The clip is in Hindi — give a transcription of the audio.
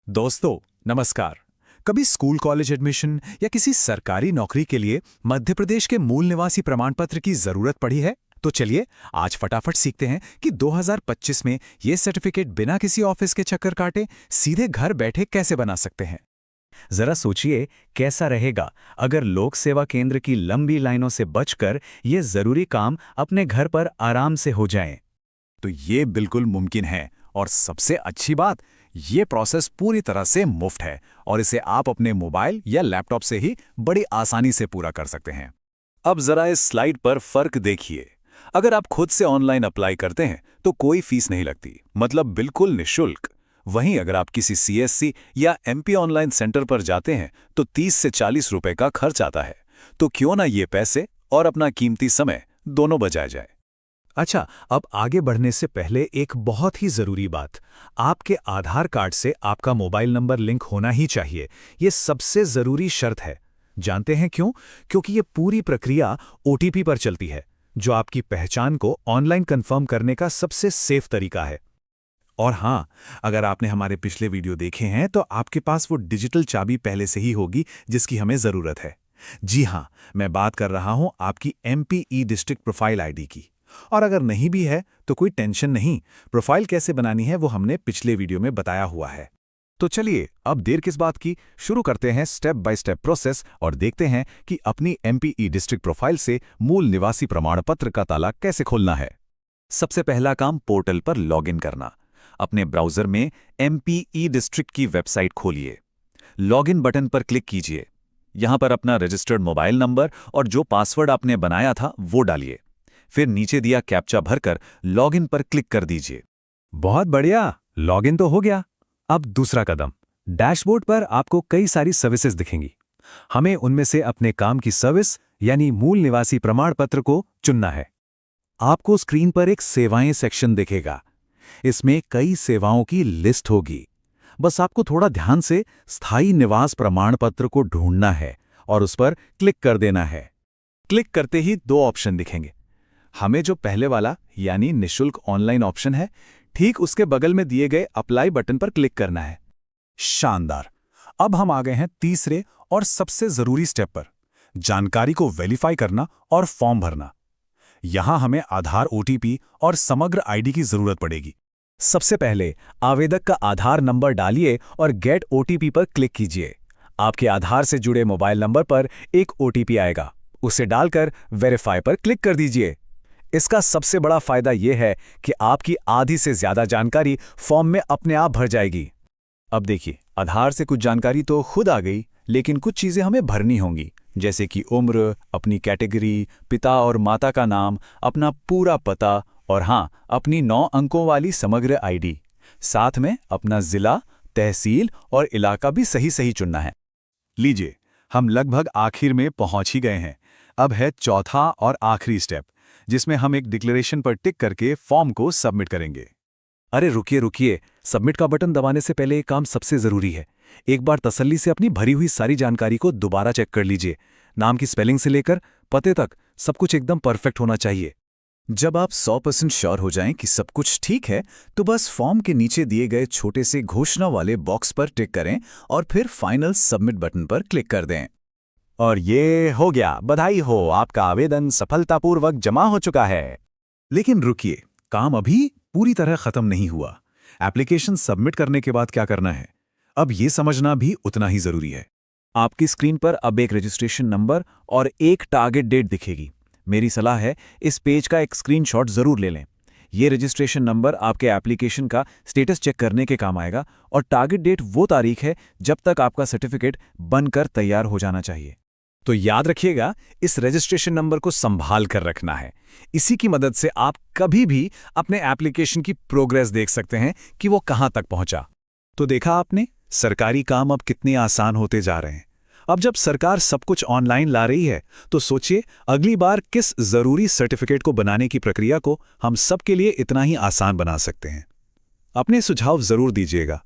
दोस्तों नमस्कार। कभी स्कूल कॉलेज एडमिशन या किसी सरकारी नौकरी के लिए मध्य प्रदेश के मूल निवासी प्रमाण पत्र की जरूरत पड़ी है? तो चलिए आज फटाफट सीखते हैं कि 2025 में ये सर्टिफिकेट बिना किसी ऑफिस के चक्कर काटे सीधे घर बैठे कैसे बना सकते हैं। जरा सोचिए कैसा रहेगा अगर लोक सेवा केंद्र की लंबी लाइनों से बचकर ये जरूरी काम अपने घर पर आराम से हो जाएं। तो ये बिल्कुल मुमकिन है और सबसे अच्छी बात, ये प्रोसेस पूरी तरह से मुफ्त है और इसे आप अपने मोबाइल या लैपटॉप से ही बड़ी आसानी से पूरा कर सकते हैं। अब जरा इस स्लाइड पर फर्क देखिए। अगर आप खुद से ऑनलाइन अप्लाई करते हैं तो कोई फीस नहीं लगती, मतलब बिल्कुल निःशुल्क। वहीं अगर आप किसी सीएससी या एमपी ऑनलाइन सेंटर पर जाते हैं तो 30 से 40 रुपए का खर्च आता है। तो क्यों ना ये पैसे और अपना कीमती समय दोनों बचाया जाए। अच्छा, अब आगे बढ़ने से पहले एक बहुत ही जरूरी बात, आपके आधार कार्ड से आपका मोबाइल नंबर लिंक होना ही चाहिए। ये सबसे जरूरी शर्त है। जानते हैं क्यों? क्योंकि ये पूरी प्रक्रिया ओटीपी पर चलती है, जो आपकी पहचान को ऑनलाइन कंफर्म करने का सबसे सेफ तरीका है। और हाँ, अगर आपने हमारे पिछले वीडियो देखे हैं तो आपके पास वो डिजिटल चाबी पहले से ही होगी जिसकी हमें जरूरत है। जी हाँ, मैं बात कर रहा हूं आपकी एमपी ई डिस्ट्रिक्ट प्रोफाइल आईडी की। और अगर नहीं भी है तो कोई टेंशन नहीं, प्रोफाइल कैसे बनानी है वो हमने पिछले वीडियो में बताया हुआ है। तो चलिए अब देर किस बात की, शुरू करते हैं स्टेप बाय स्टेप प्रोसेस और देखते हैं कि अपनी एमपीई डिस्ट्रिक्ट प्रोफाइल से मूल निवासी प्रमाण पत्र का ताला कैसे खोलना है। सबसे पहला काम, पोर्टल पर लॉगिन करना। अपने ब्राउजर में एमपीई डिस्ट्रिक्ट की वेबसाइट खोलिए। लॉगिन बटन पर क्लिक कीजिए। यहां पर अपना रजिस्टर्ड मोबाइल नंबर और जो पासवर्ड आपने बनाया था वो डालिए। फिर नीचे दिया कैप्चा भरकर लॉगिन पर क्लिक कर दीजिए। बहुत बढ़िया, लॉगिन तो हो गया। अब दूसरा कदम, डैशबोर्ड पर आपको कई सारी सर्विसेज दिखेंगी। हमें उनमें से अपने काम की सर्विस यानी मूल निवासी प्रमाण पत्र को चुनना है। आपको स्क्रीन पर एक सेवाएं सेक्शन दिखेगा। इसमें कई सेवाओं की लिस्ट होगी। बस आपको थोड़ा ध्यान से स्थायी निवास प्रमाण पत्र को ढूंढना है और उस पर क्लिक कर देना है। क्लिक करते ही दो ऑप्शन दिखेंगे। हमें जो पहले वाला यानी निःशुल्क ऑनलाइन ऑप्शन है, ठीक उसके बगल में दिए गए अप्लाई बटन पर क्लिक करना है। शानदार। अब हम आ गए हैं तीसरे और सबसे जरूरी स्टेप पर, जानकारी को वेरीफाई करना और फॉर्म भरना। यहां हमें आधार, ओटीपी और समग्र आईडी की जरूरत पड़ेगी। सबसे पहले आवेदक का आधार नंबर डालिए और गेट ओटीपी पर क्लिक कीजिए। आपके आधार से जुड़े मोबाइल नंबर पर एक ओटीपी आएगा, उसे डालकर वेरीफाई पर क्लिक कर दीजिए। इसका सबसे बड़ा फायदा यह है कि आपकी आधी से ज्यादा जानकारी फॉर्म में अपने आप भर जाएगी। अब देखिए, आधार से कुछ जानकारी तो खुद आ गई, लेकिन कुछ चीजें हमें भरनी होंगी, जैसे कि उम्र, अपनी कैटेगरी, पिता और माता का नाम, अपना पूरा पता और हाँ, अपनी 9 अंकों वाली समग्र आईडी। साथ में अपना जिला, तहसील और इलाका भी सही सही चुनना है। लीजिए, हम लगभग आखिर में पहुंच ही गए हैं। अब है चौथा और आखिरी स्टेप, जिसमें हम एक डिक्लेरेशन पर टिक करके फॉर्म को सबमिट करेंगे। अरे रुकिए रुकिए, सबमिट का बटन दबाने से पहले एक काम सबसे जरूरी है। एक बार तसल्ली से अपनी भरी हुई सारी जानकारी को दोबारा चेक कर लीजिए। नाम की स्पेलिंग से लेकर पते तक सब कुछ एकदम परफेक्ट होना चाहिए। जब आप 100% श्योर हो जाएं कि सब कुछ ठीक है, तो बस फॉर्म के नीचे दिए गए छोटे से घोषणा वाले बॉक्स पर टिक करें और फिर फाइनल सबमिट बटन पर क्लिक कर दें। और ये हो गया, बधाई हो, आपका आवेदन सफलतापूर्वक जमा हो चुका है। लेकिन रुकिए, काम अभी पूरी तरह खत्म नहीं हुआ। एप्लीकेशन सबमिट करने के बाद क्या करना है, अब ये समझना भी उतना ही जरूरी है। आपकी स्क्रीन पर अब एक रजिस्ट्रेशन नंबर और एक टारगेट डेट दिखेगी। मेरी सलाह है, इस पेज का एक स्क्रीनशॉट जरूर ले लें। ये रजिस्ट्रेशन नंबर आपके एप्लीकेशन का स्टेटस चेक करने के काम आएगा और टारगेट डेट वो तारीख है जब तक आपका सर्टिफिकेट बनकर तैयार हो जाना चाहिए। तो याद रखिएगा, इस रजिस्ट्रेशन नंबर को संभाल कर रखना है। इसी की मदद से आप कभी भी अपने एप्लीकेशन की प्रोग्रेस देख सकते हैं कि वो कहां तक पहुंचा। तो देखा आपने, सरकारी काम अब कितने आसान होते जा रहे हैं। अब जब सरकार सब कुछ ऑनलाइन ला रही है, तो सोचिए अगली बार किस जरूरी सर्टिफिकेट को बनाने की प्रक्रिया को हम सबके लिए इतना ही आसान बना सकते हैं। अपने सुझाव जरूर दीजिएगा।